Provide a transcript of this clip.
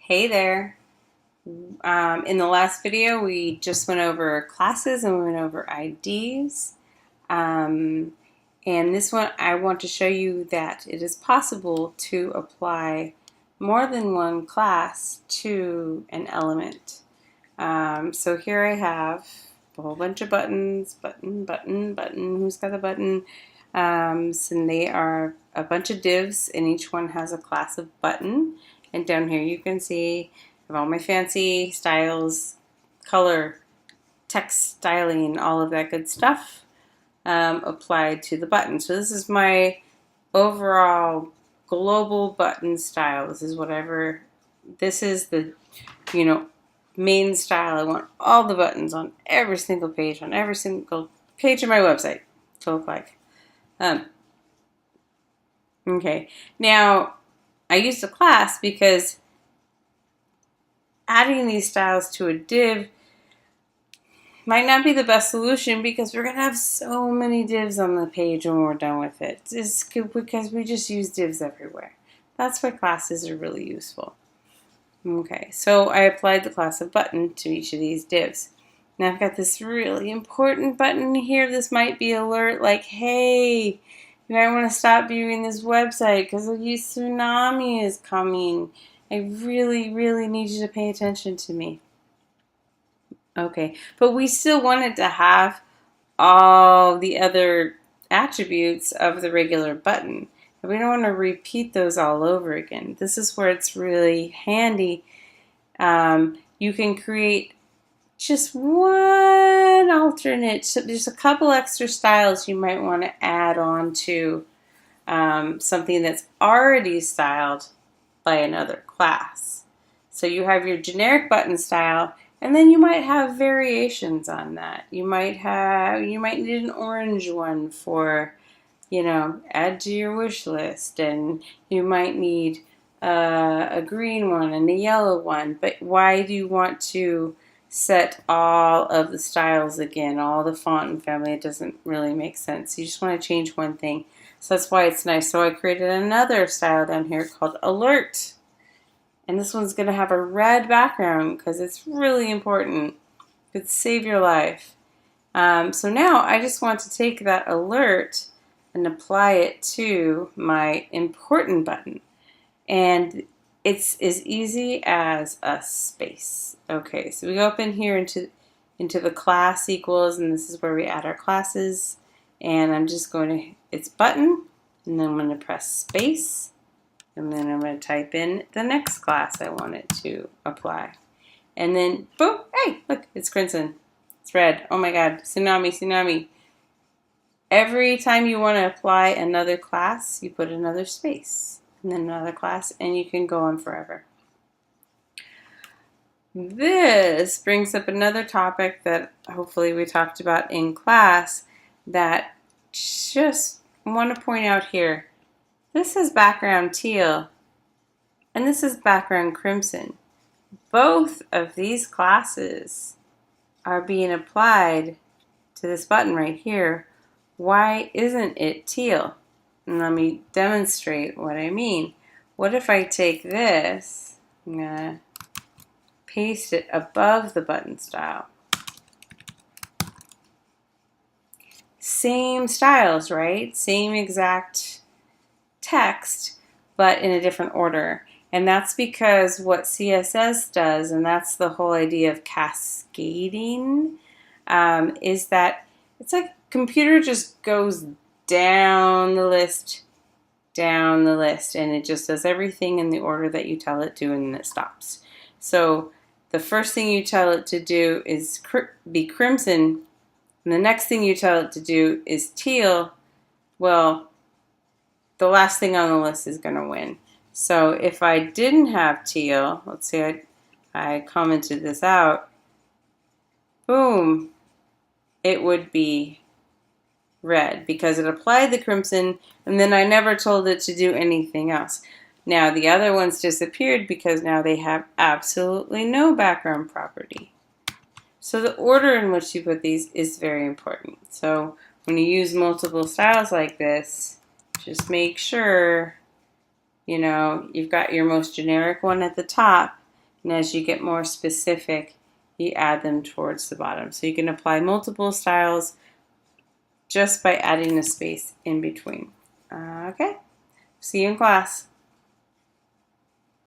Hey there. In the last video, we just went over classes and we went over IDs. Um, and this one, I want to show you that it is possible to apply more than one class to an element. So here I have a whole bunch of buttons, button, who's got a button? So they are a bunch of divs, and each one has a class of button. And down here you can see I have all my fancy styles, color, text styling, all of that good stuff applied to the button. So this is my overall global button style. This is the, main style. I want all the buttons on every single page, on every single page of my website to look like. Okay, now I used a class because adding these styles to a div might not be the best solution because we're going to have so many divs on the page when we're done with it. It's because we just use divs everywhere. That's why classes are really useful. Okay, so I applied the class of button to each of these divs. Now I've got this really important button here. This might be alert like, hey, you might want to stop viewing this website because a tsunami is coming. I really, really need you to pay attention to me. Okay, but we still wanted to have all the other attributes of the regular button. We don't want to repeat those all over again. This is where it's really handy. You can create just one alternate, so there's a couple extra styles you might want to add on to something that's already styled by another class. So you have your generic button style, and then you might have variations on that. You might need an orange one for, add to your wish list, and you might need a green one and a yellow one. But why do you want to set all of the styles again, all the font and family? It doesn't really make sense. You just want to change one thing. So that's why it's nice. So I created another style down here called Alert. And this one's going to have a red background because it's really important. It could save your life. So now I just want to take that alert and apply it to my important button. And it's as easy as a space. Okay, so we go up in here into the class equals, and this is where we add our classes. And I'm just going to, it's button, and then I'm going to press space. And then I'm going to type in the next class I want it to apply. And then, boom, hey, look, it's crimson. It's red. Oh my God, tsunami. Every time you want to apply another class, you put another space. And then another class, and you can go on forever. This brings up another topic that hopefully we talked about in class that just want to point out here. This is background teal, and this is background crimson. Both of these classes are being applied to this button right here. Why isn't it teal? And let me demonstrate what I mean. What if I take this, I'm going to paste it above the button style. Same styles, right? Same exact text, but in a different order. And that's because what CSS does, and that's the whole idea of cascading, is that it's like computer just goes down the list, and it just does everything in the order that you tell it to, and then it stops. So the first thing you tell it to do is be crimson, and the next thing you tell it to do is teal. Well, the last thing on the list is going to win. So if I didn't have teal, let's say I commented this out, boom, it would be red because it applied the crimson, and then I never told it to do anything else. Now the other ones disappeared because now they have absolutely no background property. So the order in which you put these is very important. So when you use multiple styles like this, just make sure, you've got your most generic one at the top, And as you get more specific, you add them towards the bottom. So you can apply multiple styles just by adding a space in between. Okay, see you in class.